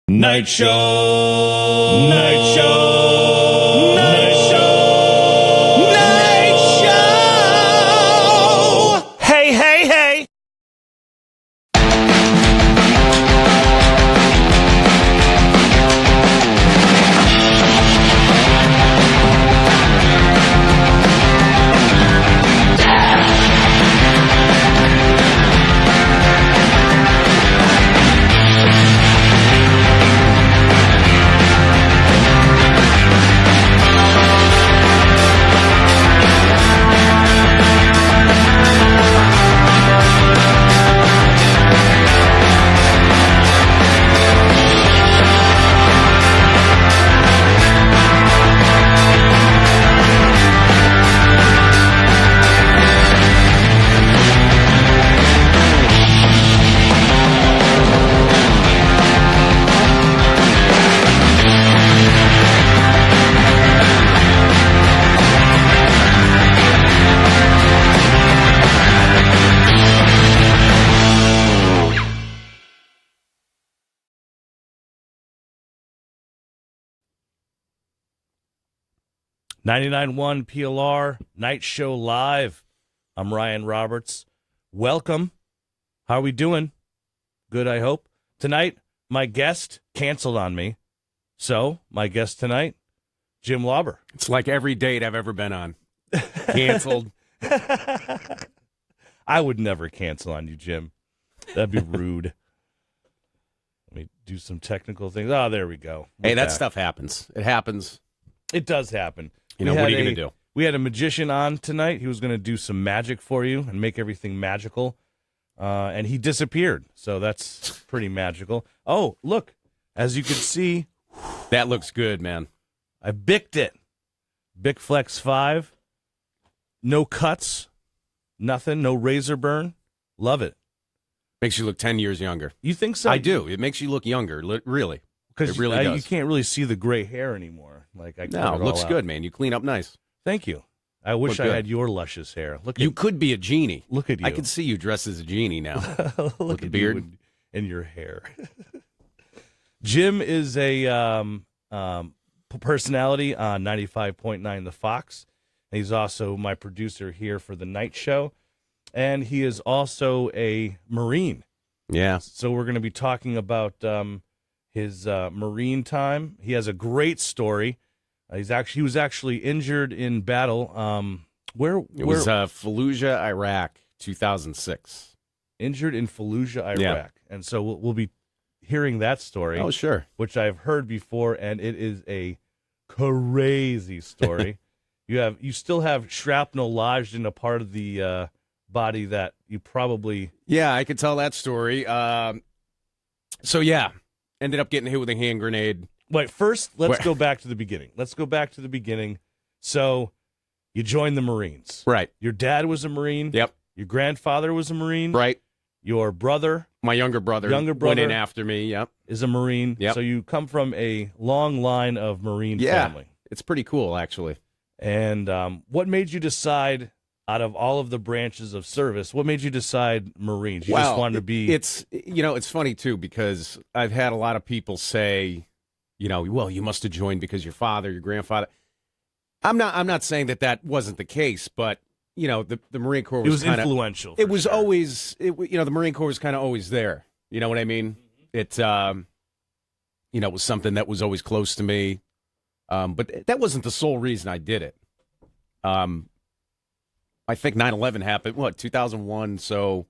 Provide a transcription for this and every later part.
Night Show! Night Show! Night Show! Night Show! Hey, hey, hey! .99.1 PLR, Night Show Live. I'm Ryan Roberts. Welcome. How are we doing? Good, I hope. Tonight, my guest canceled on me. So, my guest tonight, Jim Lauber. It's like every date I've ever been on. Canceled. I would never cancel on you, Jim. That'd be rude. Let me do some technical things. Oh, there we go. Hey, that stuff happens. It happens. It does happen. You know, what are you going to do? We had a magician on tonight. He was going to do some magic for you and make everything magical. And he disappeared. So that's pretty magical. Oh, look. As you can see. That looks good, man. I bicked it. Bic Flex 5. No cuts. Nothing. No razor burn. Love it. Makes you look 10 years younger. You think so? I do. It makes you look younger, really. Because it really does. You can't really see the gray hair anymore. No, it looks good, man. You clean up nice. Thank you. I wish I had your luscious hair. You could be a genie. Look at you. I could see you dressed as a genie now. Look with at the beard you and your hair. Jim is a personality on 95.9 The Fox. And he's also my producer here for the night show. And he is also a Marine. Yeah. So we're going to be talking about his Marine time. He has a great story. He was actually injured in battle. Where it was Fallujah, Iraq, 2006. Injured in Fallujah, Iraq, yeah. And so we'll be hearing that story. Oh, sure. Which I've heard before, and it is a crazy story. You still have shrapnel lodged in a part of the body that you probably. Yeah, I could tell that story. So yeah, ended up getting hit with a hand grenade. Wait, first, let's go back to the beginning. So, you joined the Marines. Right. Your dad was a Marine. Yep. Your grandfather was a Marine. Right. Your brother. My younger brother. Went in after me, yep. Is a Marine. Yep. So, you come from a long line of Marine family. It's pretty cool, actually. And what made you decide, out of all of the branches of service, what made you decide Marines? You just wanted to be. It's funny, too, because I've had a lot of people say, well, you must have joined because your father, your grandfather. I'm not saying that wasn't the case, but the Marine Corps was influential. It was always, the Marine Corps was kind of always there. You know what I mean? Mm-hmm. It was something that was always close to me. But that wasn't the sole reason I did it. I think 9/11 happened, 2001. So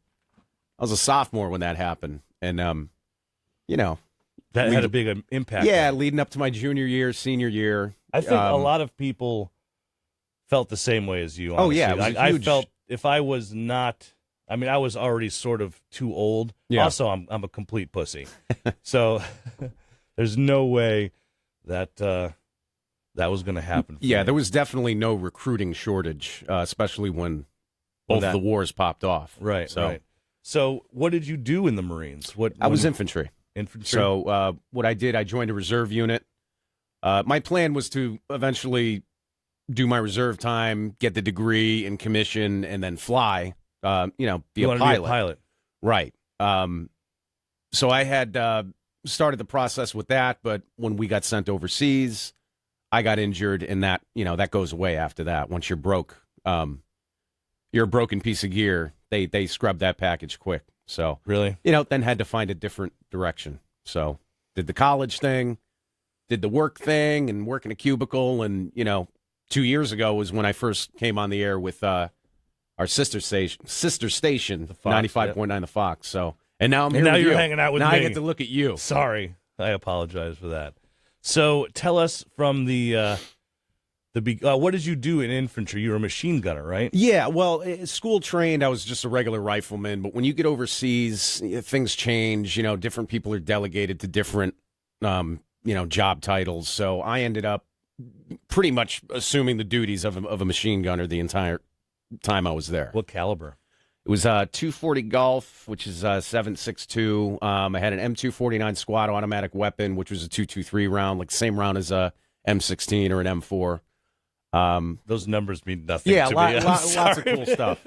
I was a sophomore when that happened, and that had a big impact. Yeah, leading up to my junior year, senior year. I think a lot of people felt the same way as you. Honestly. Oh, yeah. I felt if I was not, I was already sort of too old. Yeah. Also, I'm a complete pussy. So there's no way that that was going to happen. Yeah, there was definitely no recruiting shortage, especially when both of the wars popped off. Right, right. So what did you do in the Marines? I was infantry. Infantry. So what I did, I joined a reserve unit. My plan was to eventually do my reserve time, get the degree and commission, and then fly. Be a pilot. Be a pilot. Right. So I had, started the process with that, but when we got sent overseas, I got injured, and that goes away after that. Once you're broke, you're a broken piece of gear. They scrub that package quick. So really, then had to find a different direction. So did the college thing, did the work thing, and work in a cubicle. And 2 years ago was when I first came on the air with our sister station, 95.9 The Fox. So. And now I'm here. And now with you're you. hanging out with now me. I get to look at you. Sorry, I apologize for that. So tell us from the what did you do in infantry? You were a machine gunner, right? Yeah. Well, school trained. I was just a regular rifleman. But when you get overseas, things change. Different people are delegated to different job titles. So I ended up pretty much assuming the duties of a machine gunner the entire time I was there. What caliber? It was 240 Golf, which is 7.62. I had an M249 squad automatic weapon, which was a 223 round, like the same round as a M16 or an M4. Those numbers mean nothing. Yeah, to me. lots of cool stuff.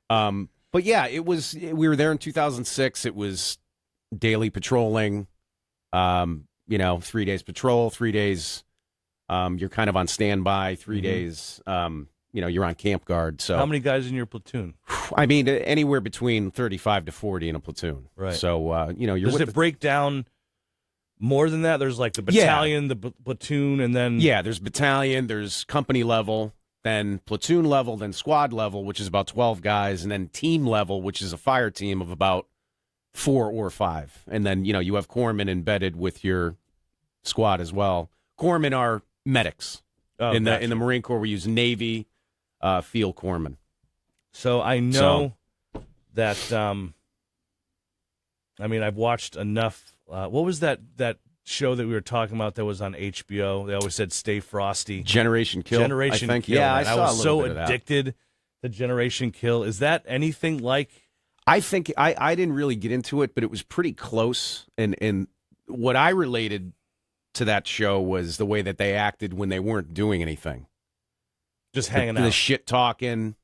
But yeah, we were there in 2006. It was daily patrolling. 3 days patrol, 3 days. You're kind of on standby. 3 days. You're on camp guard. So how many guys in your platoon? I mean, anywhere between 35 to 40 in a platoon. Right. So, you're Does it break down more than that? There's like the battalion, the platoon, and then... Yeah, there's battalion, there's company level, then platoon level, then squad level, which is about 12 guys, and then team level, which is a fire team of about 4 or 5. And then, you have corpsmen embedded with your squad as well. Corpsmen are medics. In the Marine Corps, we use Navy... field corpsman. So I know that. I've watched enough. What was that show that we were talking about that was on HBO? They always said "Stay Frosty." Generation Kill. Generation I think, Kill. Yeah, man. I was so bit of that. addicted to Generation Kill. Is that anything like? I think I didn't really get into it, but it was pretty close. And what I related to that show was the way that they acted when they weren't doing anything. Just hanging out. The shit talking,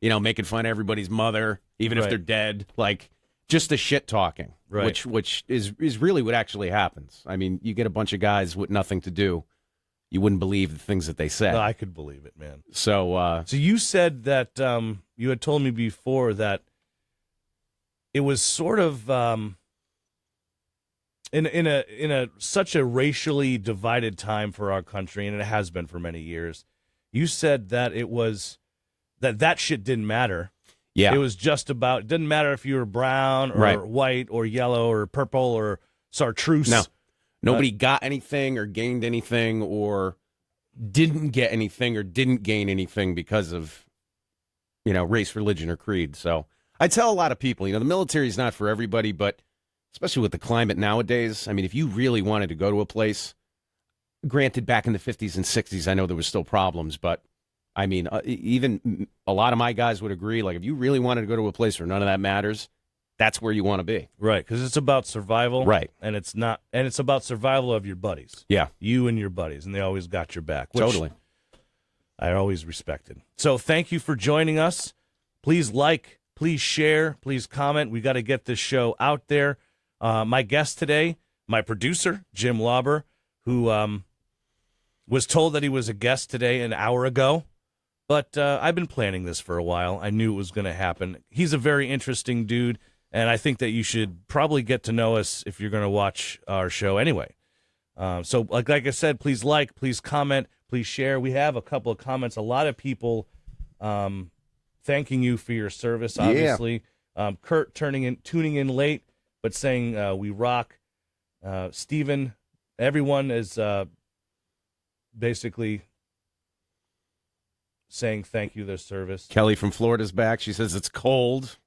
making fun of everybody's mother, even if they're dead. Like, just the shit talking, which is really what actually happens. I mean, you get a bunch of guys with nothing to do. You wouldn't believe the things that they say. No, I could believe it, man. So you said that you had told me before that it was sort of in a such a racially divided time for our country, and it has been for many years. You said that it was that shit didn't matter. Yeah. It was just about, it didn't matter if you were brown or white or yellow or purple or chartreuse. No. Nobody got anything or gained anything or didn't get anything or didn't gain anything because of, race, religion, or creed. So I tell a lot of people, the military is not for everybody, but especially with the climate nowadays, I mean, if you really wanted to go to a place, granted, back in the 50s and 60s, I know there was still problems, but, I mean, even a lot of my guys would agree, like, if you really wanted to go to a place where none of that matters, that's where you want to be. Right, because it's about survival. Right. And it's about survival of your buddies. Yeah. You and your buddies, and they always got your back. Which totally. I always respected. So thank you for joining us. Please like, please share, please comment. We got to get this show out there. My guest today, my producer, Jim Lauber, who was told that he was a guest today an hour ago, but I've been planning this for a while. I knew it was going to happen. He's a very interesting dude, and I think that you should probably get to know us if you're going to watch our show anyway. So like I said, please like, please comment, please share. We have a couple of comments. A lot of people thanking you for your service, obviously. Yeah. Kurt tuning in late, but saying we rock. Steven, everyone is basically saying thank you, their service. Kelly from Florida's back. She says it's cold.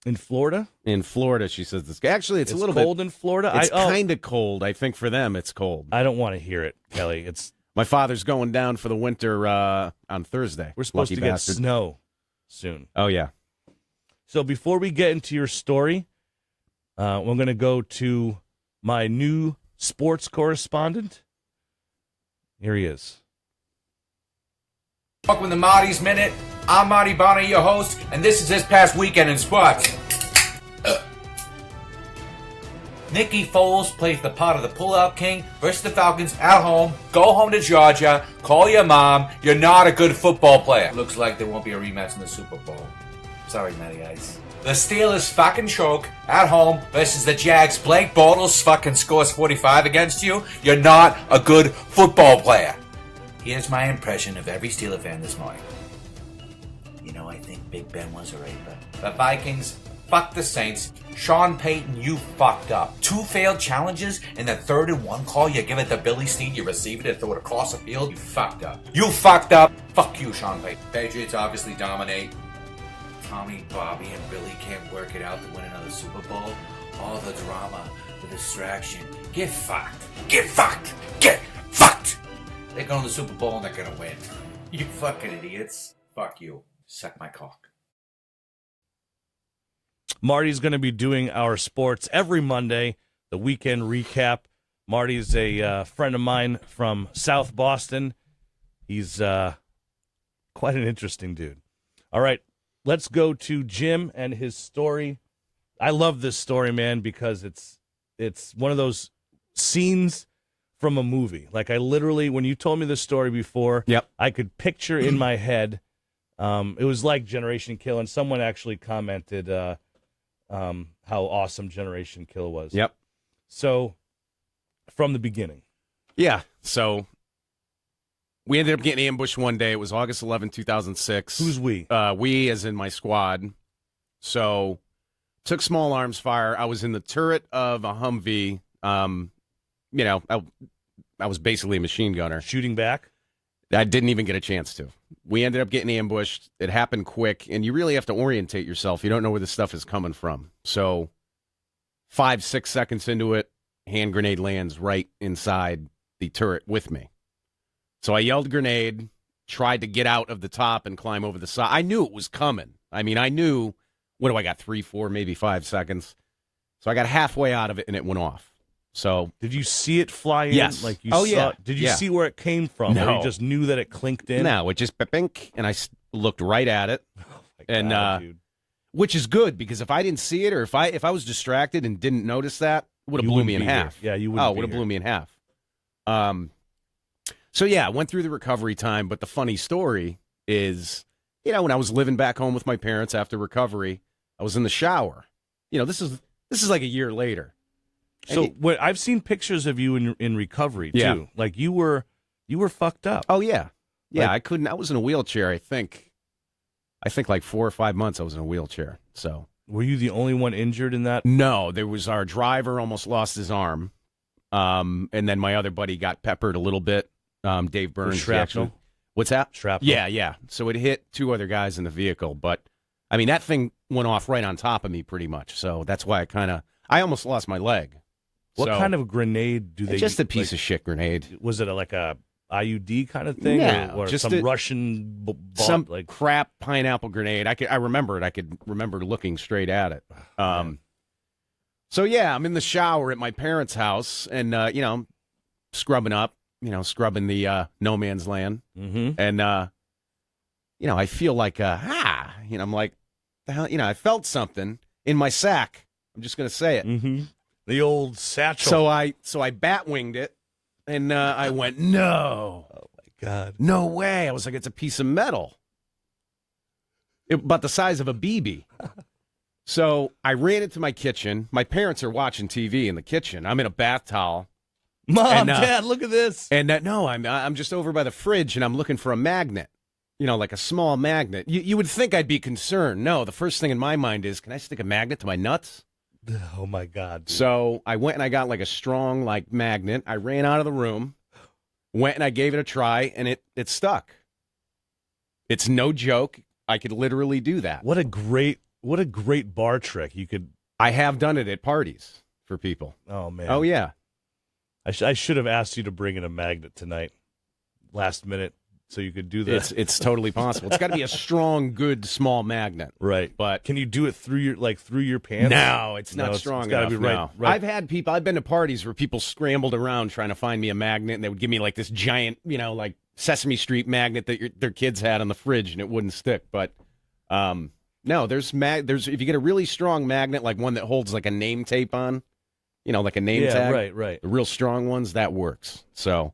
In Florida? In Florida, she says this. Actually, it's a little cold in Florida. It's kind of cold. I think for them, it's cold. I don't want to hear it, Kelly. My father's going down for the winter on Thursday. We're supposed to get snow soon. Oh yeah. So before we get into your story, we're going to go to my new sports correspondent. Here he is. Welcome to Marty's Minute. I'm Marty Bonner, your host, and this is this past weekend in sports. Nicky Foles plays the part of the pullout king versus the Falcons at home. Go home to Georgia. Call your mom. You're not a good football player. Looks like there won't be a rematch in the Super Bowl. Sorry, Matty Ice. The Steelers fucking choke at home versus the Jags. Blake Bortles fucking scores 45 against you. You're not a good football player. Here's my impression of every Steeler fan this morning. You know, I think Big Ben was a raper. The Vikings, fuck the Saints. Sean Payton, you fucked up. 2 failed challenges in the 3rd and 1 call. You give it to Billy Snead, you receive it and throw it across the field. You fucked up. You fucked up. Fuck you, Sean Payton. Patriots obviously dominate. Tommy, Bobby, and Billy can't work it out to win another Super Bowl. All the drama, the distraction. Get fucked. Get fucked. Get fucked. They're going to the Super Bowl and they're going to win. You fucking idiots. Fuck you. Suck my cock. Marty's going to be doing our sports every Monday, the weekend recap. Marty's a friend of mine from South Boston. He's quite an interesting dude. All right, let's go to Jim and his story. I love this story, man, because it's one of those scenes from a movie. Like, I literally, when you told me this story before, Yep. I could picture in my head. It was like Generation Kill, and someone actually commented how awesome Generation Kill was. Yep. So, from the beginning. Yeah. So we ended up getting ambushed one day. It was August 11, 2006. Who's we? We, as in my squad. So took small arms fire. I was in the turret of a Humvee. I was basically a machine gunner. Shooting back? I didn't even get a chance to. We ended up getting ambushed. It happened quick, and you really have to orientate yourself. You don't know where this stuff is coming from. So 5-6 seconds into it, hand grenade lands right inside the turret with me. So I yelled grenade, tried to get out of the top and climb over the side. I knew it was coming. I mean, I knew, what do I got, 3, 4, maybe 5 seconds? So I got halfway out of it, and it went off. So did you see it fly in? Yes. Like you Oh, saw? yeah. Did you Yeah. see where it came from? No. Or you just knew that it clinked in? no, it just bink, and I looked right at it. My And, God, dude. Which is good, because if I didn't see it, or if I was distracted and didn't notice that, it would have You blew wouldn't me in be here. half. Yeah, you wouldn't Oh, be would have here. blew me in half. So yeah, I went through the recovery time, but the funny story is, when I was living back home with my parents after recovery, I was in the shower. This is like a year later. So And what I've seen pictures of you in recovery too. Yeah. Like you were fucked up. Oh yeah. Yeah, Like- I was in a wheelchair, I think like 4 or 5 months I was in a wheelchair. So Were you the only one injured in that? no, there was our driver almost lost his arm. And then my other buddy got peppered a little bit. Dave Burns. he shrapnel? actually- What's that? Shrapnel? Yeah. So it hit 2 other guys in the vehicle, but I mean that thing went off right on top of me pretty much. So that's why I almost lost my leg. What So- kind of grenade do they? Just a piece of shit grenade. Was it like a IUD kind of thing, No, or just some a- Russian Some like? crap pineapple grenade. I remember it. I could remember looking straight at it. So yeah, I'm in the shower at my parents' house, and scrubbing up, scrubbing the no man's land, Mm-hmm. and I feel like I'm like, the hell, I felt something in my sack. I'm just gonna say it. Mm-hmm. The old satchel. So I bat winged it, and I went, no. Oh my God. No way. I was like, it's a piece of metal. About the size of a BB. So I ran into my kitchen. My parents are watching TV in the kitchen. I'm in a bath towel. Mom, And, Dad, look at this. And no, I'm just over by the fridge, and I'm looking for a magnet. Like a small magnet. You would think I'd be concerned. No, the first thing in my mind is, can I stick a magnet to my nuts? Oh my God. Dude. So I went and I got like a strong magnet. I ran out of the room, went and I gave it a try, and it stuck. It's no joke. I could literally do that. What a great bar trick. You could. I have done it at parties for people. Oh man. Oh yeah. I should have asked you to bring in a magnet tonight, last minute, so you could do that. It's totally possible. It's got to be a strong, good, small magnet. Right. But Can you do it through your pants? no, it's not No, strong it's gotta enough. be right- no. right. I've been to parties where people scrambled around trying to find me a magnet, and they would give me like this giant, like Sesame Street magnet that their kids had on the fridge, and it wouldn't stick. But no, there's if you get a really strong magnet, like one that holds like a name tape on, like a name Yeah, tag. right. The real strong ones, that works. So,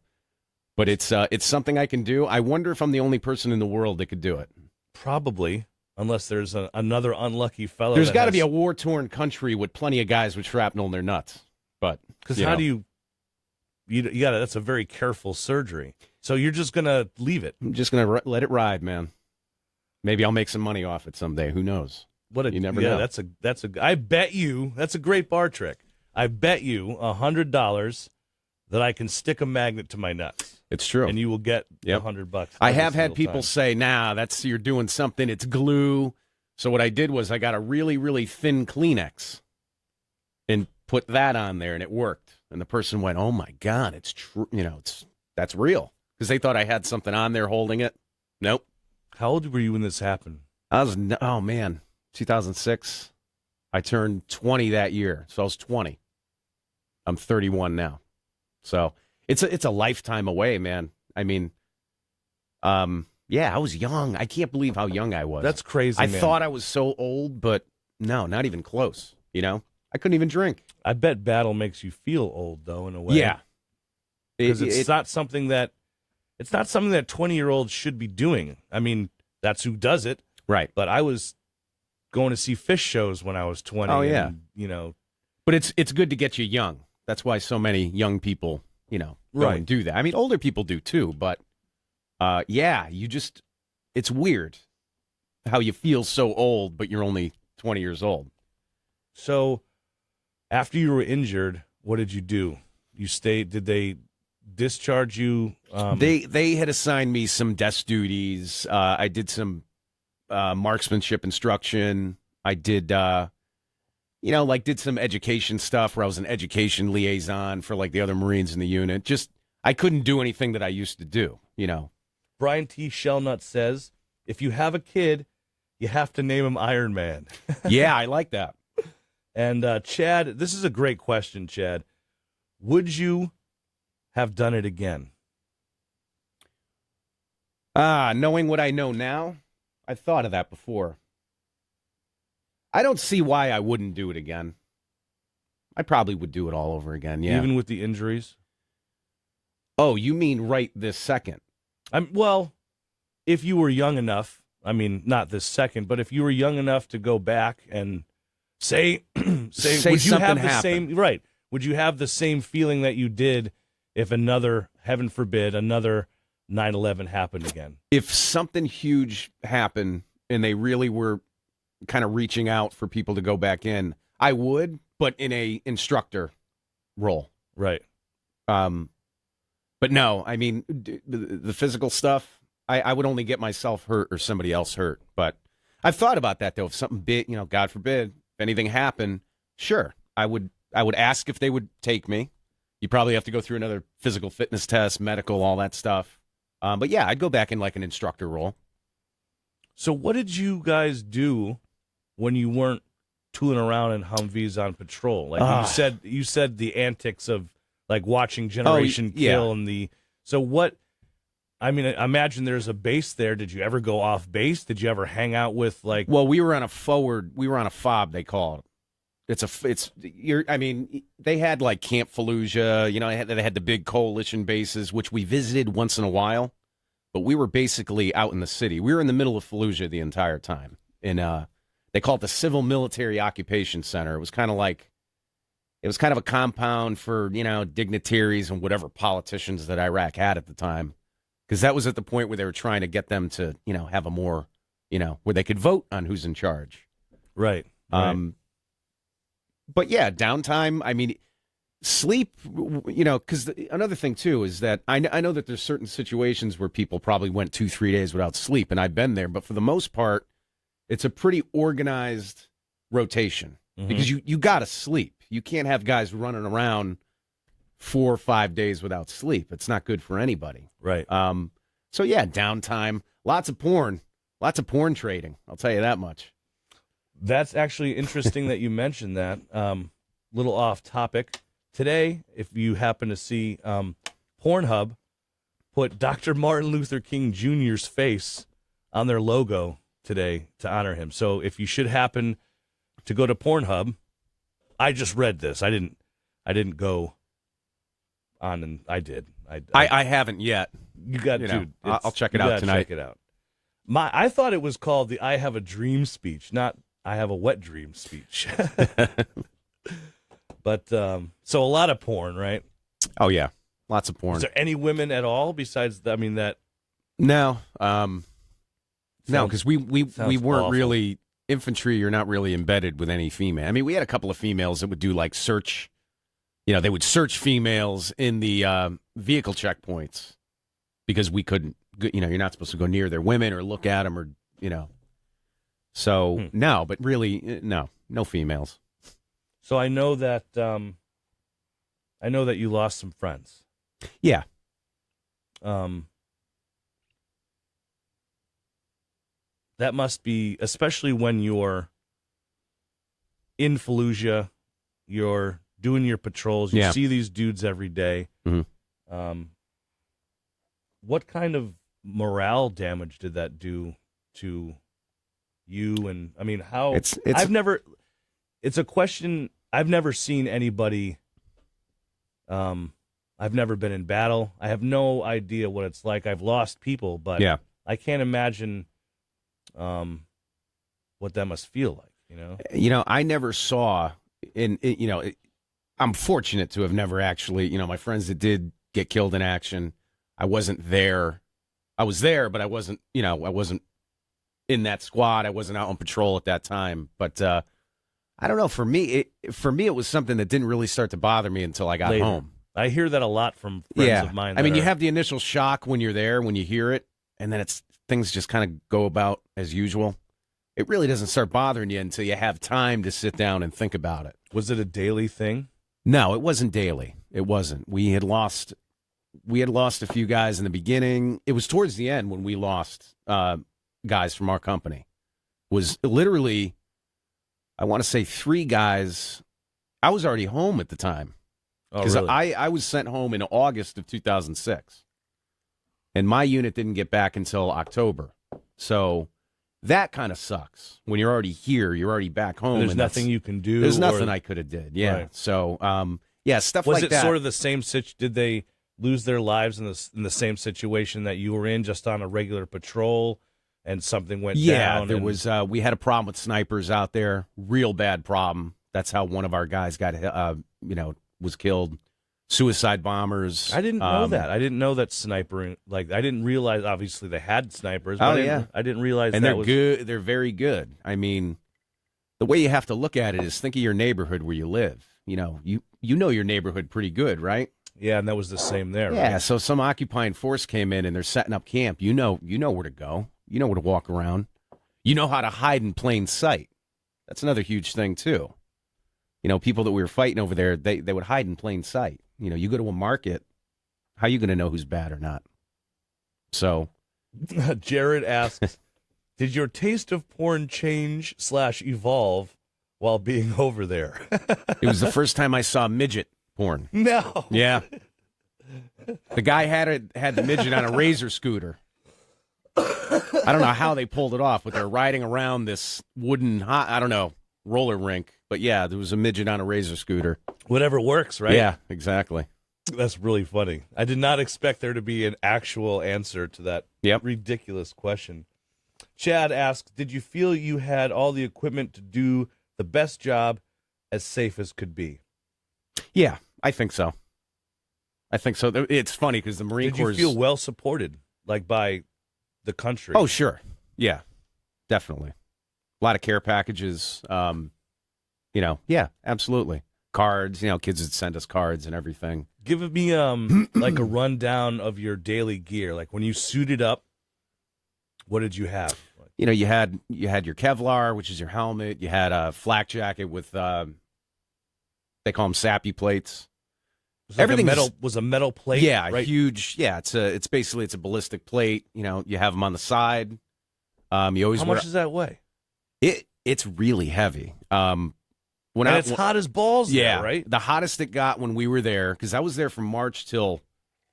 but it's something I can do. I wonder if I'm the only person in the world that could do it. Probably, unless there's another unlucky fellow. There's got to be a war-torn country with plenty of guys with shrapnel in their nuts. But because how do you got that's a very careful surgery. So you're just gonna leave it. I'm just gonna let it ride, man. Maybe I'll make some money off it someday. Who knows? You never know. That's a. I bet you that's a great bar trick. I bet you $100 that I can stick a magnet to my nuts. It's true, and you will get $100. I have had people say, "Nah, you're doing something. It's glue." So what I did was I got a really, really thin Kleenex and put that on there, and it worked. And the person went, "Oh my God, it's true. That's real." Because they thought I had something on there holding it. Nope. How old were you when this happened? I was 2006. I turned 20 that year, so I was 20. I'm 31 now, so it's a lifetime away, man. I mean, I was young. I can't believe how young I was. That's crazy. I man. thought I was so old, but no, not even close. I couldn't even drink. I bet battle makes you feel old, though, in a way. Yeah, because it's not something that 20-year-olds should be doing. I mean, that's who does it, right? But I was going to see fish shows when I was 20. Oh yeah, and, But it's good to get you young. That's why so many young people, go and do that. I mean, older people do too, but it's weird how you feel so old, but you're only 20 years old. So, after you were injured, what did you do? You stayed? Did they discharge you? They had assigned me some desk duties. I did some marksmanship instruction. I did, did some education stuff where I was an education liaison for the other Marines in the unit. Just I couldn't do anything that I used to do. Brian T. Shellnut says, if you have a kid, you have to name him Iron Man. Yeah, I like that. And Chad, this is a great question, Chad. Would you have done it again? Knowing what I know now, I thought of that before. I don't see why I wouldn't do it again. I probably would do it all over again, yeah. Even with the injuries? Oh, you mean right this second? Well, if you were young enough, I mean, not this second, but if you were young enough to go back and say would you have the happened. same, right? Would you have the same feeling that you did if another, heaven forbid, another 9/11 happened again? If something huge happened and they really were kind of reaching out for people to go back in, I would, but in a instructor role. Right. But no, I mean, the physical stuff, I would only get myself hurt or somebody else hurt. But I've thought about that, though. If something big, God forbid, if anything happened, sure, I would ask if they would take me. You probably have to go through another physical fitness test, medical, all that stuff. But yeah, I'd go back in an instructor role. So what did you guys do when you weren't tooling around in Humvees on patrol? You said the antics of watching Generation Kill and so what? I mean, I imagine there's a base there. Did you ever go off base? Did you ever hang out with Well, we were on a FOB, they call it. They had Camp Fallujah. They had the big coalition bases, which we visited once in a while, but we were basically out in the city. We were in the middle of Fallujah the entire time, and they call it the Civil Military Occupation Center. It was kind of a compound for dignitaries and whatever politicians that Iraq had at the time, because that was at the point where they were trying to get them to have a more where they could vote on who's in charge. Right. But yeah, downtime. I mean, sleep. Because another thing too is that I know that there's certain situations where people probably went 2-3 days without sleep, and I've been there. But for the most part, it's a pretty organized rotation because you got to sleep. You can't have guys running around 4 or 5 days without sleep. It's not good for anybody. Right. So yeah, downtime. Lots of porn trading. I'll tell you that much. That's actually interesting that you mentioned that. Little off topic. Today, if you happen to see Pornhub put Dr. Martin Luther King Jr.'s face on their logo today to honor him. So if you should happen to go to Pornhub, I just read this. I didn't. I didn't go on, and I did. I haven't yet. You got to. I'll check it out tonight. Check it out. I thought it was called the "I Have a Dream" speech, not "I Have a Wet Dream" speech. But so a lot of porn, right? Oh yeah, lots of porn. Is there any women at all besides? I mean that. No, no, because we weren't awful. really infantry. You're not really embedded with any female. I mean, we had a couple of females that would do like search. They would search females in the vehicle checkpoints because we couldn't. You're not supposed to go near their women or look at them or So no, but really no females. So I know that you lost some friends. Yeah. That must be, especially when you're in Fallujah, you're doing your patrols, you see these dudes every day. Mm-hmm. What kind of morale damage did that do to you? And I mean, how? It's a question I've never seen anybody. I've never been in battle. I have no idea what it's like. I've lost people, but I can't imagine what that must feel like. I never saw I'm fortunate to have never actually, my friends that did get killed in action, I wasn't there. I was there, but I wasn't in that squad. I wasn't out on patrol at that time. But I don't know. For me, it was something that didn't really start to bother me until I got Later. home. I hear that a lot from friends of mine. I mean, you have the initial shock when you're there, when you hear it, and then things just kind of go about as usual. It really doesn't start bothering you until you have time to sit down and think about it. Was it a daily thing? No, it wasn't daily. It wasn't. We had lost a few guys in the beginning. It was towards the end when we lost guys from our company. It was literally, I want to say 3 guys. I was already home at the time. Oh, really? I was sent home in August of 2006. And my unit didn't get back until October. So that kind of sucks. When you're already here, you're already back home. And there's nothing you can do. There's nothing I could have did. Yeah. Right. So, stuff was like that. Was it sort of the same did they lose their lives in the same situation that you were in, just on a regular patrol, and something went down? Yeah, there was. We had a problem with snipers out there. Real bad problem. That's how one of our guys got, was killed. Suicide bombers. I didn't know that. I didn't know that snipering. Like, I didn't realize. Obviously, they had snipers. But I didn't realize. And that they're was good. They're very good. I mean, the way you have to look at it is think of your neighborhood where you live. You know your neighborhood pretty good, right? Yeah, and that was the same there. Yeah. Right? So some occupying force came in and they're setting up camp. You know where to go. You know where to walk around. You know how to hide in plain sight. That's another huge thing too. People that we were fighting over there, they would hide in plain sight. You go to a market, how are you going to know who's bad or not? So, Jared asks, did your taste of porn change / evolve while being over there? It was the first time I saw midget porn. No. Yeah. The guy had the midget on a razor scooter. I don't know how they pulled it off, but they're riding around this wooden, roller rink. But yeah, there was a midget on a razor scooter. Whatever works, right? Yeah, exactly. That's really funny. I did not expect there to be an actual answer to that ridiculous question. Chad asks, did you feel you had all the equipment to do the best job as safe as could be? Yeah, I think so. It's funny because the Marine Corps... Did you feel well supported, like by the country? Oh, sure. Yeah, definitely. A lot of care packages. Yeah, absolutely. Cards, kids would send us cards and everything. Give me like a rundown of your daily gear. Like when you suited up, what did you have? You had your Kevlar, which is your helmet. You had a flak jacket with they call them sappy plates. Everything was a metal plate. Yeah, right? huge. Yeah, it's basically a ballistic plate. You have them on the side. You always. How much does that weigh? It's really heavy. It's hot as balls. Yeah, there, right. The hottest it got when we were there, because I was there from March till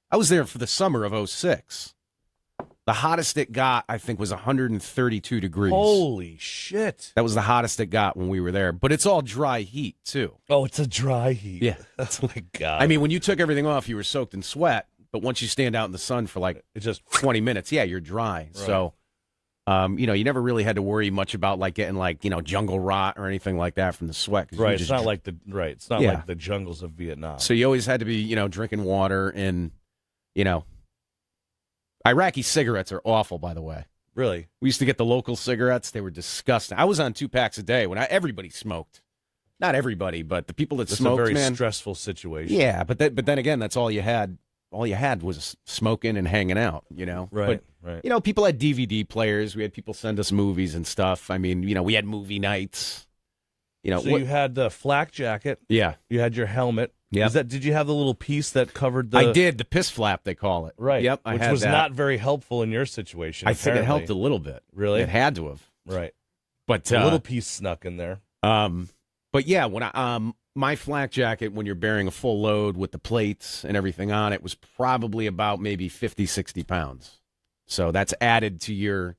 I was there for the summer of 06. The hottest it got, I think, was 132 degrees. Holy shit. That was the hottest it got when we were there. But it's all dry heat, too. Oh, it's a dry heat. Yeah. That's my God. I mean, when you took everything off, you were soaked in sweat. But once you stand out in the sun for like it's just 20 minutes, yeah, you're dry. Right. So, you never really had to worry much about like getting like, jungle rot or anything like that from the sweat. Right. It's not like the jungles of Vietnam. So you always had to be, drinking water and, Iraqi cigarettes are awful, by the way. Really? We used to get the local cigarettes. They were disgusting. I was on 2 packs a day when everybody smoked. Not everybody, but the people that smoked, It's a very stressful situation. Yeah, but then again, that's all you had. All you had was smoking and hanging out, Right, but, right. People had DVD players. We had people send us movies and stuff. I mean, we had movie nights. So you had the flak jacket. Yeah. You had your helmet. Yeah. Did you have the little piece that covered the... I did. The piss flap, they call it. Right. Yep, Which was not very helpful in your situation, I think it helped a little bit. Really? It had to have. Right. But a little piece snuck in there. But yeah, when my flak jacket, when you're bearing a full load with the plates and everything on it, was probably about maybe 50, 60 pounds. So that's added to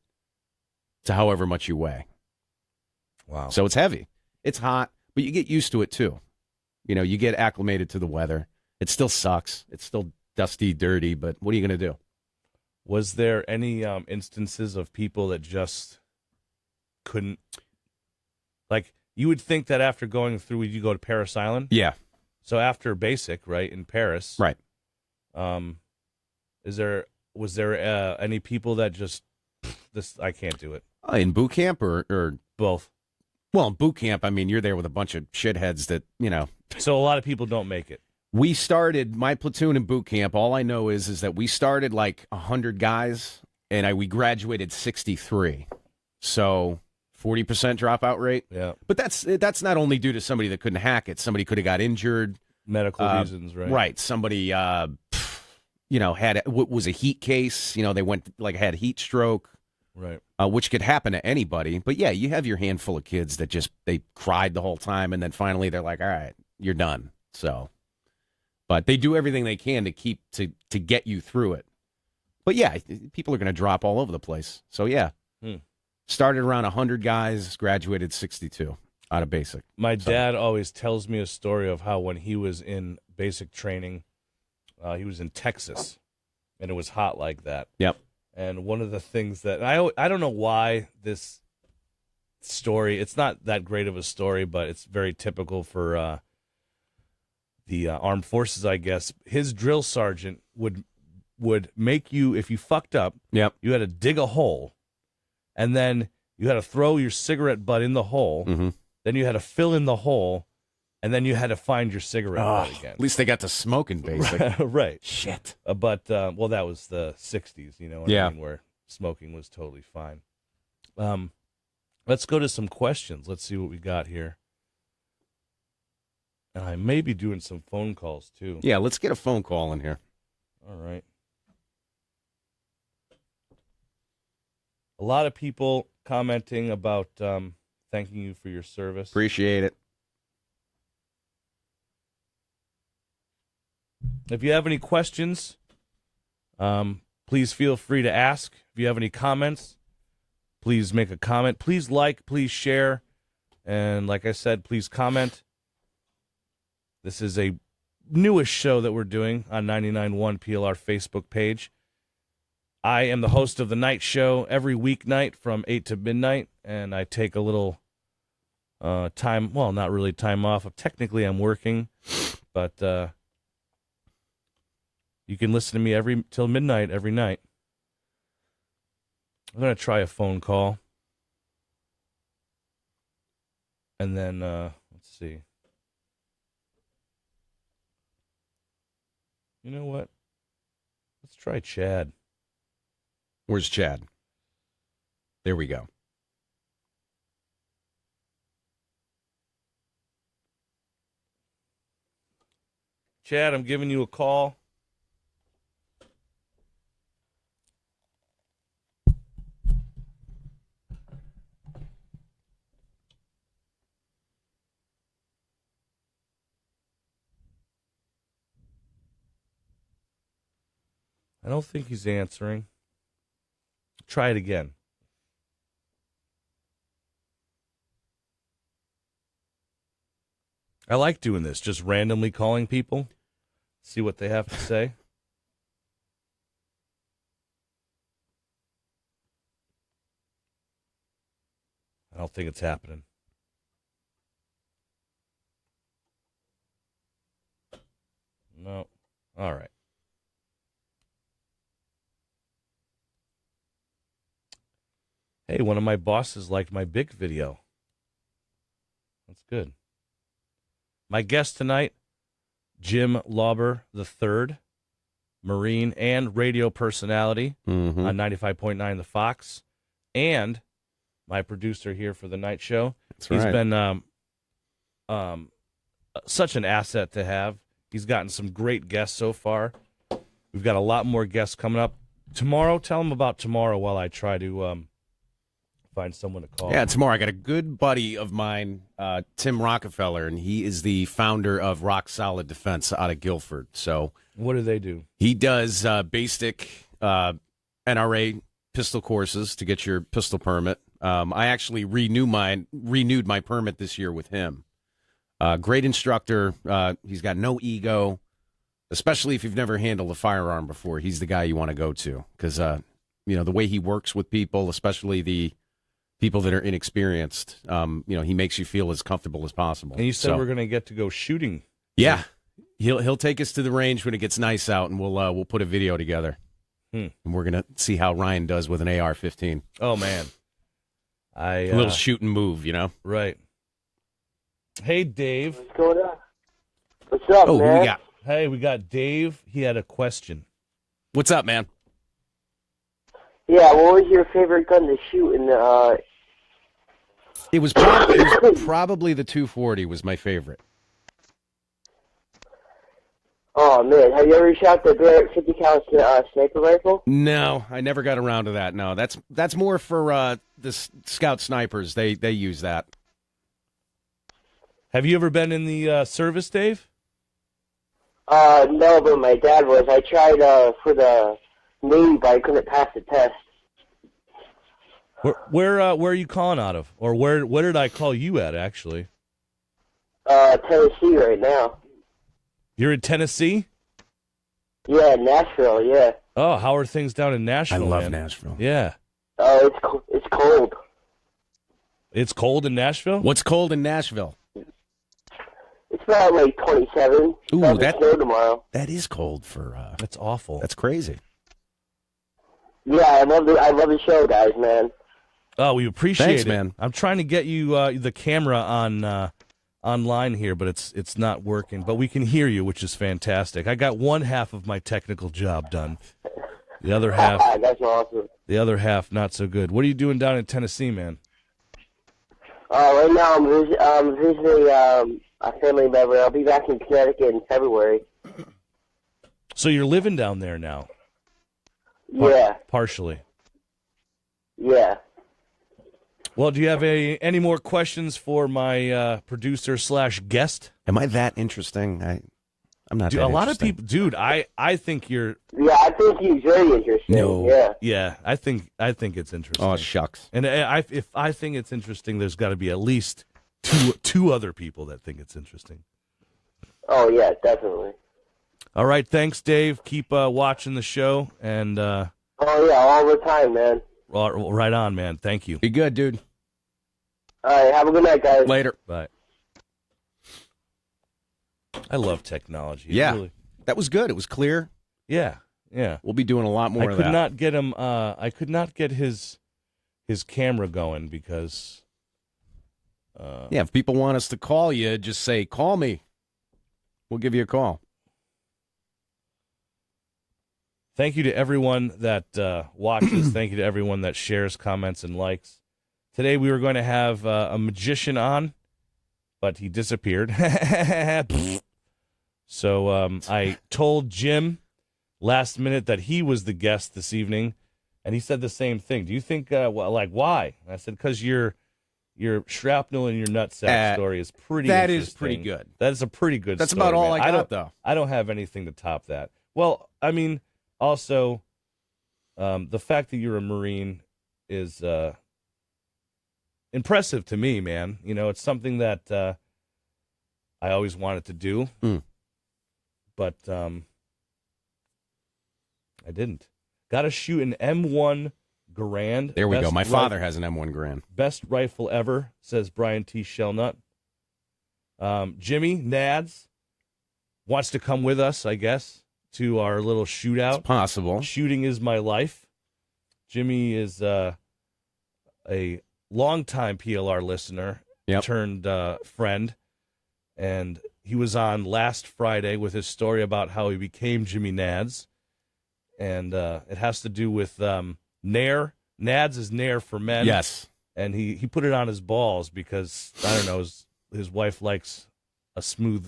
however much you weigh. Wow. So it's heavy. It's hot, but you get used to it too. You get acclimated to the weather. It still sucks. It's still dusty, dirty, but what are you going to do? Was there any instances of people that just couldn't, like, you would think that after going through, you go to Paris Island? Yeah. So after basic, right, in Paris, right? Was there any people that just I can't do it in boot camp or both? Well, in boot camp, I mean, you're there with a bunch of shitheads that So a lot of people don't make it. We started my platoon in boot camp. All I know is that we started like 100 guys, and we graduated 63. So 40% dropout rate. Yeah. But that's not only due to somebody that couldn't hack it. Somebody could have got injured. Medical reasons, right? Right. Somebody, was a heat case. They had heat stroke. Right. Which could happen to anybody. But yeah, you have your handful of kids that they cried the whole time, and then finally they're like, all right, you're done. So, but they do everything they can to get you through it. But yeah, people are going to drop all over the place. So yeah. Started around 100 guys, graduated 62 out of basic. My dad always tells me a story of how when he was in basic training, he was in Texas, and it was hot like that. Yep. And one of the things that I don't know why this story, it's not that great of a story, but it's very typical for the armed forces, I guess. His drill sergeant would make you, if you fucked up, yep, you had to dig a hole, and then you had to throw your cigarette butt in the hole, then you had to fill in the hole, and then you had to find your cigarette butt again. At least they got to smoking basic. Right. Shit. But that was the 60s, what I mean, where smoking was totally fine. Let's go to some questions. Let's see what we got here. And I may be doing some phone calls, too. Yeah, let's get a phone call in here. All right. A lot of people commenting about thanking you for your service. Appreciate it. If you have any questions, please feel free to ask. If you have any comments, please make a comment. Please like, please share. And like I said, please comment. This is a newest show that we're doing on 99.1 PLR Facebook page. I am the host of the night show every weeknight from 8 to midnight, and I take a little time, well, not really time off. Technically, I'm working, but you can listen to me till midnight every night. I'm going to try a phone call. And then, let's see. You know what? Let's try Chad. Where's Chad? There we go. Chad, I'm giving you a call. I don't think he's answering. try it again. I like doing this, just randomly calling people, see what they have to say. I don't think it's happening. No. All right. Hey, one of my bosses liked my big video. That's good. My guest tonight, Jim Lauber III, Marine and radio personality on 95.9 The Fox, and my producer here for the night show. That's He's right. been such an asset to have. He's gotten some great guests so far. We've got a lot more guests coming up. Tomorrow, tell him about tomorrow while I try to find someone to call. Yeah, tomorrow I got a good buddy of mine, Tim Rockefeller, and he is the founder of Rock Solid Defense out of Guilford. So What do they do? he does basic NRA pistol courses to get your pistol permit. I actually renewed my permit this year with him. Great instructor. He's got no ego, especially if you've never handled a firearm before. He's the guy you want to go to because, the way he works with people, especially the people that are inexperienced, he makes you feel as comfortable as possible. And you said we're going to get to go shooting. Yeah. He'll take us to the range when it gets nice out, and we'll put a video together. And we're going to see how Ryan does with an AR-15. Oh, man. A little shoot and move, Right. Hey, Dave. What's going on? What's up, Oh, man? who we got? Hey, we got Dave. He had a question. What's up, man? Yeah, what was your favorite gun to shoot in the, It was probably the 240 was my favorite. Oh, man, have you ever shot the Barrett 50 cal sniper rifle? No, I never got around to that. No, that's more for the scout snipers. They use that. Have you ever been in the service, Dave? No, but my dad was. I tried for the Navy, but I couldn't pass the test. Where are you calling out of? Or where did I call you at, actually? Tennessee right now. You're in Tennessee? Yeah, Nashville, yeah. Oh, how are things down in Nashville, I love man? Nashville. Yeah. Oh, it's cold. It's cold in Nashville? What's cold in Nashville? It's about like 27. Ooh, Snow tomorrow. that is cold for. That's awful. That's crazy. Yeah, I love the show, guys, man. Oh, we appreciate Thanks, it. man. I'm trying to get you the camera on online here, but it's not working. But we can hear you, which is fantastic. I got one half of my technical job done. The other half, That's awesome. not so good. What are you doing down in Tennessee, man? Right now I'm visiting a family member. I'll be back in Connecticut in February. So you're living down there now? Yeah, Partially. yeah. Well, do you have any more questions for my producer / guest? Am I that interesting? I'm not. Dude, that a lot of interesting. people, dude. I think you're. Yeah, I think he's very interesting. No. Yeah. Yeah, I think it's interesting. Oh shucks. And if I think it's interesting, there's got to be at least two other people that think it's interesting. Oh, yeah, definitely. All right, thanks, Dave. Keep watching the show, and Oh, yeah, all the time, man. right on, man. Thank you. Be good, dude. All right, have a good night, guys. Later. Bye. I love technology. It Yeah. really- That was good. It was clear. yeah. We'll be doing a lot more I of could that. not get him. I could not get his camera going because. Yeah, if people want us to call you, just say, call me. We'll give you a call. Thank you to everyone that watches. Thank you to everyone that shares, comments, and likes. Today we were going to have a magician on, but he disappeared. So I told Jim last minute that he was the guest this evening, and he said the same thing. Do you think, why? And I said, because your shrapnel and your nutsack story is pretty That interesting. is pretty good. That is a pretty good That's story, about all man. I got, though. I don't have anything to top that. Well, I mean, also, The fact that you're a Marine is impressive to me, man. You know, it's something that I always wanted to do, but I didn't. Got to shoot an M1 Garand. There we go. My father has an M1 Garand. Best rifle ever, says Brian T. Shellnut. Jimmy Nads wants to come with us, I guess, to our little shootout. It's possible. Shooting is my life. Jimmy is a longtime PLR listener, turned friend, and he was on last Friday with his story about how he became Jimmy Nads, and it has to do with Nair. Nads is Nair for men. Yes. And he put it on his balls because, I don't know, his wife likes a smooth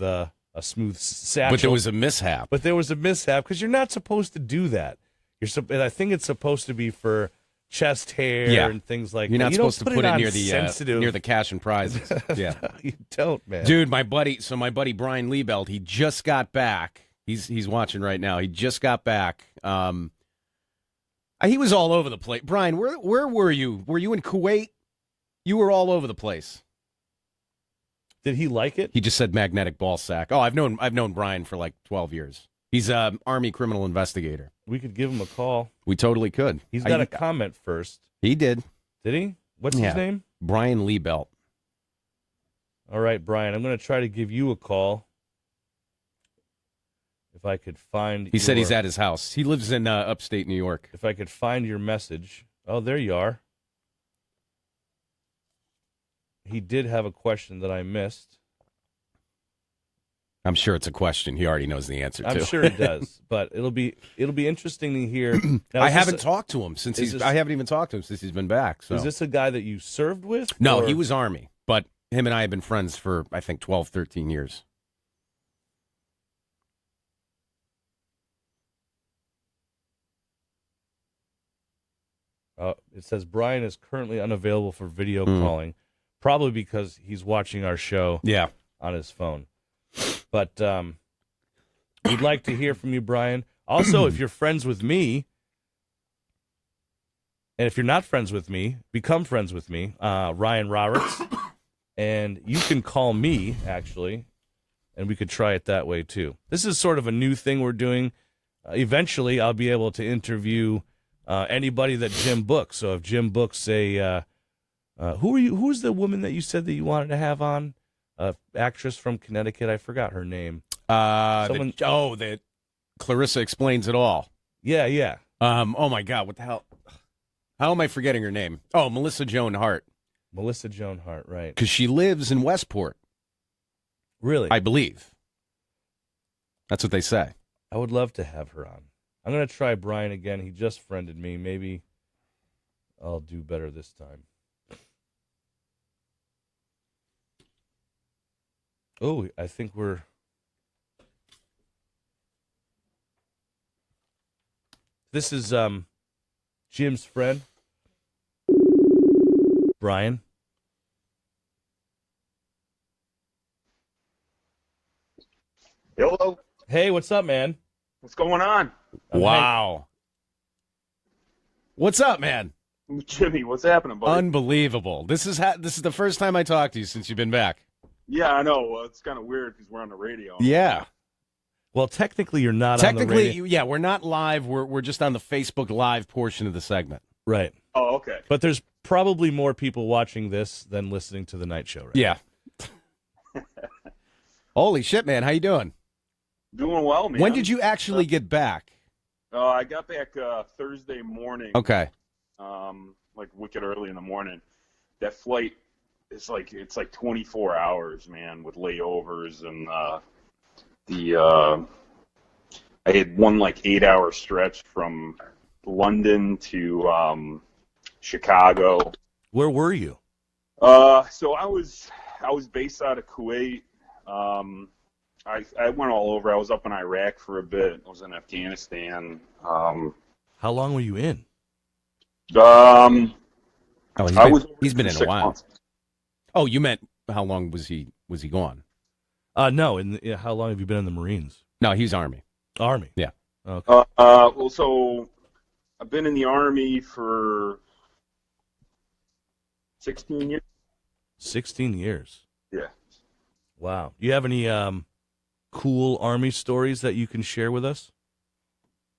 satchel. But there was a mishap. Because you're not supposed to do that. And I think it's supposed to be for chest hair and things like that. You're not supposed to put it near the cash and prizes. Yeah. You don't, man. Dude, my buddy Brian Liebelt, he just got back. He's watching right now. He just got back. He was all over the place. Brian, where were you? Were you in Kuwait? You were all over the place. Did he like it? He just said magnetic ball sack. Oh, I've known Brian for like 12 years. He's an Army criminal investigator. We could give him a call. We totally could. He's got a comment first. He did. Did he? What's his name? Brian Liebelt. All right, Brian, I'm going to try to give you a call. If I could find He said he's at his house. He lives in upstate New York. If I could find your message. Oh, there you are. He did have a question that I missed. I'm sure it's a question he already knows the answer to. I'm sure he does, but it'll be interesting to hear. Now, I haven't talked to him since I haven't even talked to him since he's been back. So. Is this a guy that you served with? No, he was Army, but him and I have been friends for I think 12, 13 years. It says Brian is currently unavailable for video calling, probably because he's watching our show on his phone. But we'd like to hear from you, Brian. Also, if you're friends with me, and if you're not friends with me, become friends with me, Ryan Roberts, and you can call me, actually, and we could try it that way, too. This is sort of a new thing we're doing. Eventually, I'll be able to interview anybody that Jim books. So if Jim books who's the woman that you said that you wanted to have on? Actress from Connecticut. I forgot her name. That Clarissa Explains It All. Yeah. Oh my God, what the hell? How am I forgetting her name? Oh, Melissa Joan Hart. Melissa Joan Hart, right. Because she lives in Westport. Really? I believe. That's what they say. I would love to have her on. I'm going to try Brian again. He just friended me. Maybe I'll do better this time. Oh, I think we're... This is Jim's friend, Brian. Hello. Hey, what's up, man? What's going on? Wow. What's up, man? Jimmy, what's happening, buddy? Unbelievable. This is the first time I talked to you since you've been back. Yeah, I know. Well, it's kind of weird because we're on the radio. Yeah. Well, technically, you're not on the radio. Technically, yeah, we're not live. We're just on the Facebook Live portion of the segment. Right. Oh, okay. But there's probably more people watching this than listening to the night show, right? Yeah. Holy shit, man. How you doing? Doing well, man. When did you actually get back? I got back Thursday morning. Okay. Like wicked early in the morning. That flight is it's 24 hours, man, with layovers and I had one 8-hour stretch from London to Chicago. Where were you? So I was based out of Kuwait. I went all over. I was up in Iraq for a bit. I was in Afghanistan. How long were you in? He's been in a while. Months. Oh, you meant how long was he gone? No. How long have you been in the Marines? No, he's Army. Army. Yeah. Okay. Well, so I've been in the Army for 16 years. 16 years. Yeah. Wow. You have any cool Army stories that you can share with us?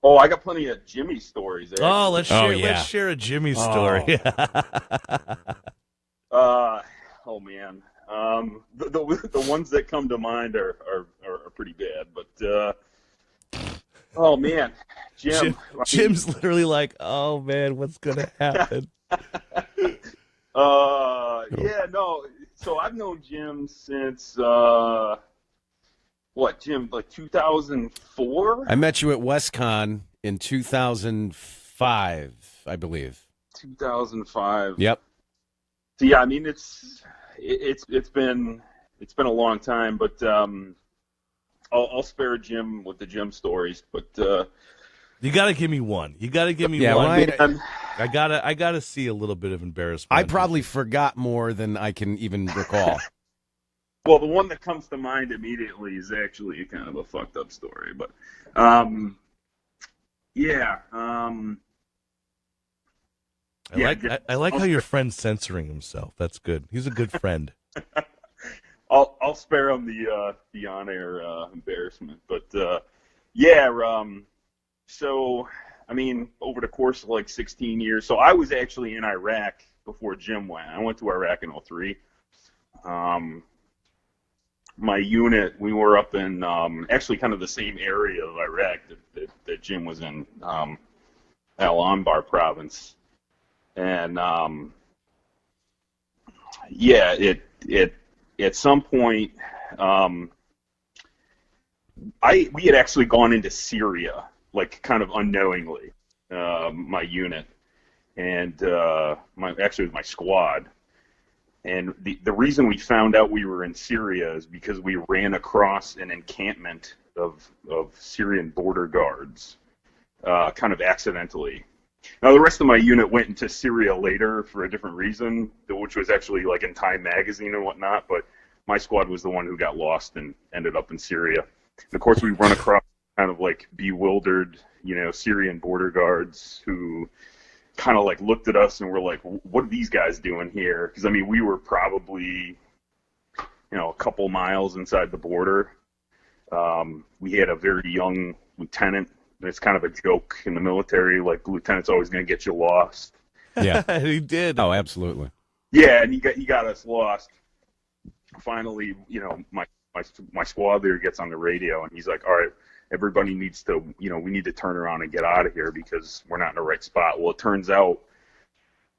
Oh, I got plenty of Jimmy stories. Actually. Oh, let's yeah. share a Jimmy story. Oh man. The ones that come to mind are pretty bad, but oh man, Jim's literally like, oh man, what's gonna happen? Yeah, no. So I've known Jim since Jim, like 2004? I met you at WestCon in 2005, I believe. 2005. Yep. So yeah, I mean it's been a long time, but I'll spare Jim with the Jim stories, but You gotta give me one. You gotta give me Yeah, one. Ryan, I gotta see a little bit of embarrassment. I probably forgot more than I can even recall. well, the one that comes to mind immediately is actually kind of a fucked up story, but yeah. I like how your friend's censoring himself. That's good. He's a good friend. I'll spare him the on-air embarrassment, but yeah. So I mean, over the course of like 16 years, so I was actually in Iraq before Jim went. I went to Iraq in 2003. My unit, we were up in actually kind of the same area of Iraq that Jim was in, Al Anbar province, and yeah, it at some point, we had actually gone into Syria, like kind of unknowingly, my unit, and my squad. And the reason we found out we were in Syria is because we ran across an encampment of Syrian border guards, kind of accidentally. Now, the rest of my unit went into Syria later for a different reason, which was actually like in Time magazine and whatnot, but my squad was the one who got lost and ended up in Syria. And of course, we run across kind of like bewildered, Syrian border guards who kind of like looked at us and were like, what are these guys doing here? Because, I mean, we were probably, a couple miles inside the border. We had a very young lieutenant. It's kind of a joke in the military, like, the lieutenant's always going to get you lost. Yeah. He did. Oh, absolutely. Yeah, and he got us lost. Finally, my squad leader gets on the radio, and he's like, all right, everybody needs to, we need to turn around and get out of here because we're not in the right spot. Well, it turns out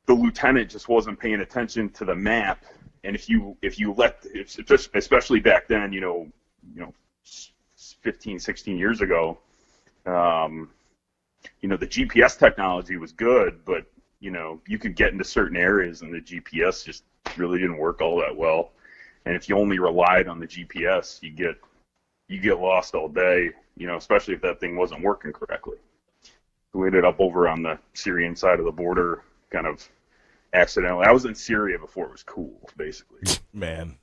the lieutenant just wasn't paying attention to the map. And if you especially back then, 15, 16 years ago, the GPS technology was good, but, you could get into certain areas and the GPS just really didn't work all that well. And if you only relied on the GPS, you get lost all day, especially if that thing wasn't working correctly. We ended up over on the Syrian side of the border, kind of accidentally. I was in Syria before it was cool, basically. Man,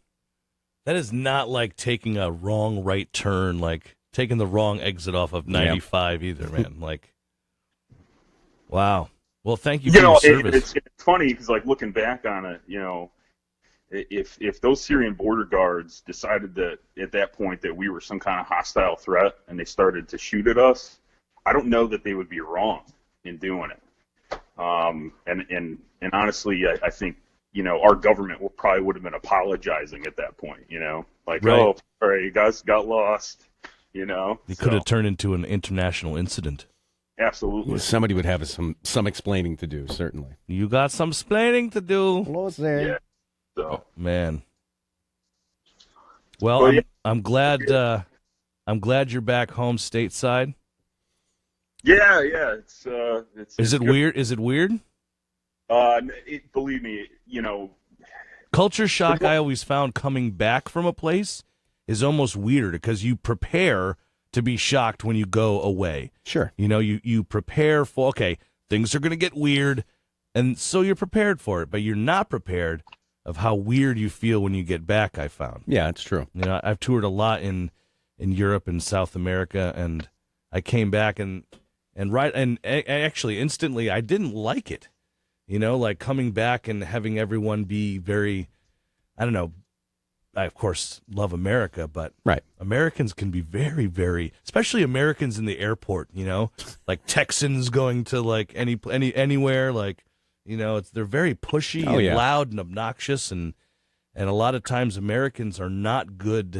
that is not like taking a wrong right turn, like taking the wrong exit off of 95 either, man. Like, wow. Well, thank you for your service. It's funny because, like, looking back on it, if those Syrian border guards decided that at that point that we were some kind of hostile threat and they started to shoot at us, I don't know that they would be wrong in doing it. And honestly, I think our government probably would have been apologizing at that point. Like, right. Oh, sorry, you guys got lost. It could have turned into an international incident. Absolutely. Somebody would have some explaining to do, certainly. You got some explaining to do. Yeah. So. Man. Well, I'm glad you're back home stateside. Yeah. It's Is it good. weird? Is it weird? Believe me, Culture shock I always found coming back from a place is almost weird because you prepare to be shocked when you go away. Sure. You prepare for, okay, things are going to get weird, and so you're prepared for it, but you're not prepared of how weird you feel when you get back, I found. Yeah, it's true. I've toured a lot in Europe and South America, and I came back, and Actually instantly I didn't like it. Like coming back and having everyone be very, I don't know, I of course love America, but Right. Americans can be very, very, especially Americans in the airport, like Texans going to like anywhere, like, they're very pushy and loud and obnoxious, and a lot of times Americans are not good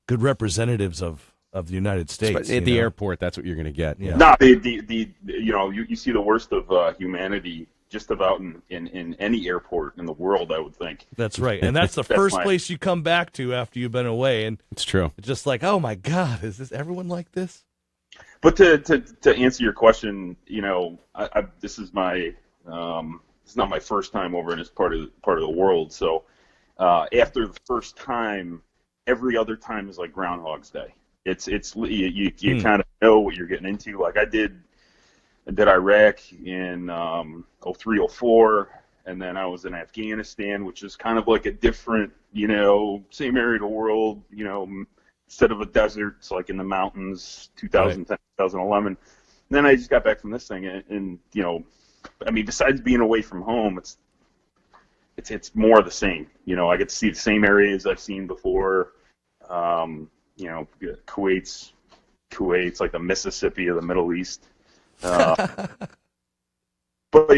representatives of the United States. At the airport, that's what you're going to get. Yeah. No, you see the worst of humanity just about in any airport in the world, I would think. That's right, and that's the first place you come back to after you've been away, and it's true. It's just like, oh my God, is this everyone like this? But to answer your question, this is my it's not my first time over in this part of the world. So after the first time, every other time is like Groundhog's Day. You kind of know what you're getting into. Like I did Iraq in 03, 04, and then I was in Afghanistan, which is kind of like a different, same area of the world, instead of a desert, it's like in the mountains, 2010, 2011. And then I just got back from this thing, and besides being away from home, it's more of the same. I get to see the same areas I've seen before. Kuwait's like the Mississippi of the Middle East. But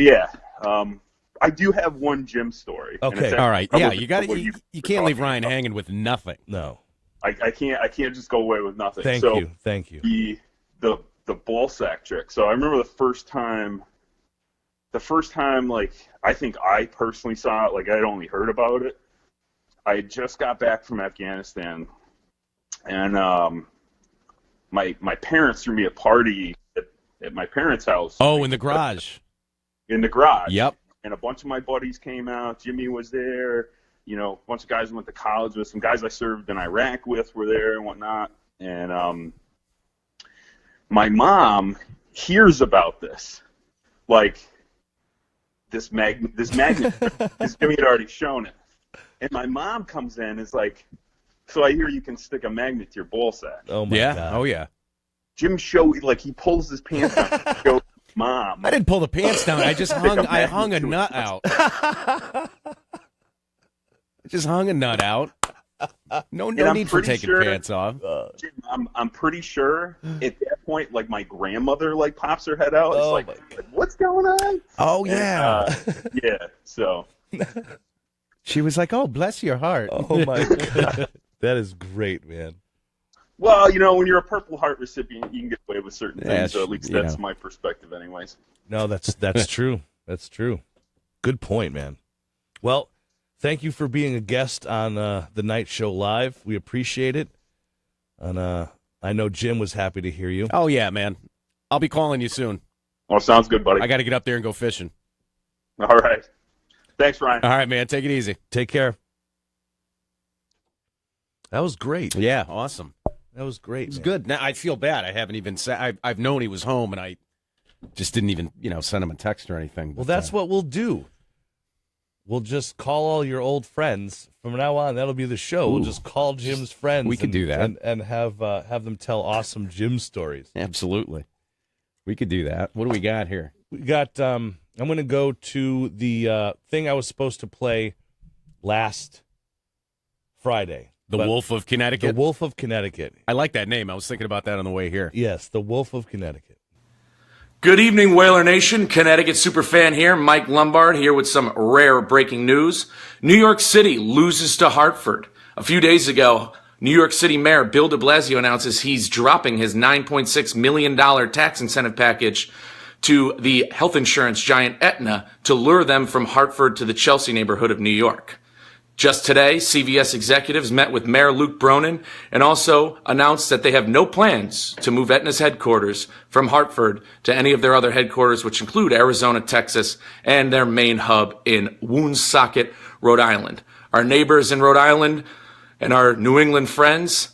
yeah, I do have one Jim story. Okay, all right. Yeah, you got you can't leave Ryan hanging with nothing. No, I can't just go away with nothing. Thank you. The ball sack trick. So I remember the first time, like I think I personally saw it. Like I'd only heard about it. I had just got back from Afghanistan, and my parents threw me a party at my parents' house. Oh, in the garage. In the garage. Yep. And a bunch of my buddies came out. Jimmy was there. A bunch of guys I went to college with. Some guys I served in Iraq with were there and whatnot. And my mom hears about this. Like, this magnet, because Jimmy had already shown it. And my mom comes in and is like, so I hear you can stick a magnet to your ball sack. Oh, my God. Oh, yeah. Jim he pulls his pants down and shows Mom. I didn't pull the pants down. I just hung a nut out. I just hung a nut out. No need for taking pants off. Jim, I'm pretty sure at that point, like my grandmother, like pops her head out. It's like, what's going on? Oh yeah, yeah. So she was like, "Oh, bless your heart." Oh my God, that is great, man. Well, when you're a Purple Heart recipient, you can get away with certain things. So at least that's my perspective, anyways. No, that's true. That's true. Good point, man. Well, thank you for being a guest on the Night Show Live. We appreciate it. And I know Jim was happy to hear you. Oh, yeah, man. I'll be calling you soon. Oh, sounds good, buddy. I got to get up there and go fishing. All right. Thanks, Ryan. All right, man. Take it easy. Take care. That was great. Yeah, awesome. That was great. It's good. Now I feel bad. I haven't even said. I've known he was home, and I just didn't even send him a text or anything. Well, that's what we'll do. We'll just call all your old friends from now on. That'll be the show. We'll just call Jim's friends. We could do that and have them tell awesome Jim stories. Absolutely, we could do that. What do we got here? We got. I'm going to go to the thing I was supposed to play last Friday. The Wolf of Connecticut? The Wolf of Connecticut. I like that name. I was thinking about that on the way here. Yes, the Wolf of Connecticut. Good evening, Whaler Nation. Connecticut superfan here. Mike Lombard here with some rare breaking news. New York City loses to Hartford. A few days ago, New York City Mayor Bill de Blasio announces he's dropping his $9.6 million tax incentive package to the health insurance giant Aetna to lure them from Hartford to the Chelsea neighborhood of New York. Just today, CVS executives met with Mayor Luke Bronin and also announced that they have no plans to move Aetna's headquarters from Hartford to any of their other headquarters, which include Arizona, Texas, and their main hub in Woonsocket, Rhode Island. Our neighbors in Rhode Island and our New England friends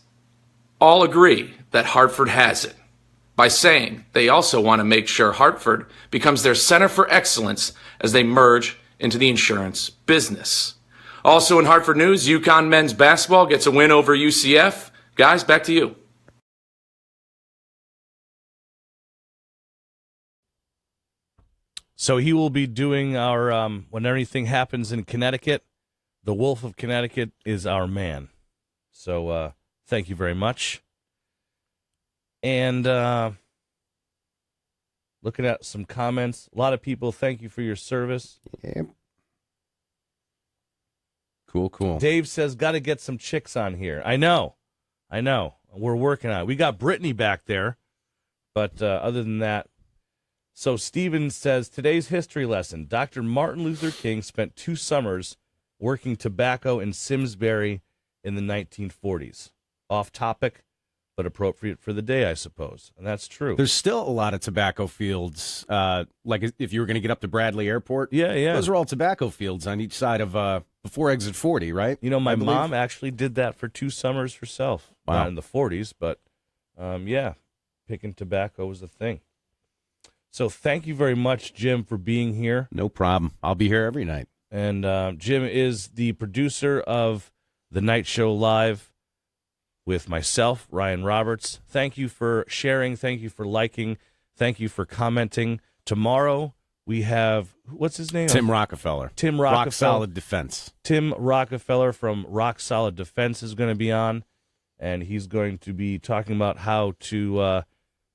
all agree that Hartford has it, by saying they also want to make sure Hartford becomes their center for excellence as they merge into the insurance business. Also in Hartford news, UConn men's basketball gets a win over UCF. Guys, back to you. So he will be doing our, when anything happens in Connecticut, the Wolf of Connecticut is our man. So thank you very much. And looking at some comments, a lot of people, thank you for your service. Yep. Cool. Dave says, got to get some chicks on here. I know. We're working on it. We got Brittany back there. But other than that, so Steven says, today's history lesson. Dr. Martin Luther King spent 2 summers working tobacco in Simsbury in the 1940s. Off topic, but appropriate for the day, I suppose. And that's true. There's still a lot of tobacco fields. Like if you were going to get up to Bradley Airport. Yeah. Those are all tobacco fields on each side of before exit 40, right? You know, my mom actually did that for 2 summers herself. Wow. Not in the 40s, but yeah, picking tobacco was a thing. So thank you very much, Jim, for being here. No problem. I'll be here every night. And Jim is the producer of The Night Show Live with myself, Ryan Roberts. Thank you for sharing. Thank you for liking. Thank you for commenting. Tomorrow we have, what's his name? Tim Rockefeller. Tim Rockefeller. Rock Solid Defense. Tim Rockefeller from Rock Solid Defense is going to be on, and he's going to be talking about how to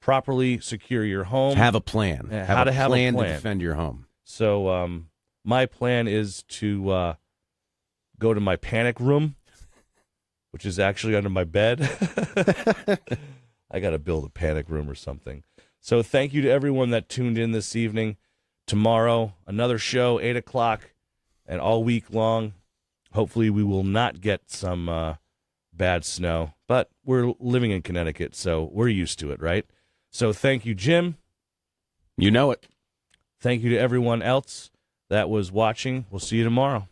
properly secure your home. Have a plan. How to have a plan to defend your home. So my plan is to go to my panic room, which is actually under my bed. I got to build a panic room or something. So thank you to everyone that tuned in this evening. Tomorrow, another show, 8 o'clock, and all week long. Hopefully we will not get some bad snow, but we're living in Connecticut, so we're used to it, right? So thank you, Jim. You know it. Thank you to everyone else that was watching. We'll see you tomorrow.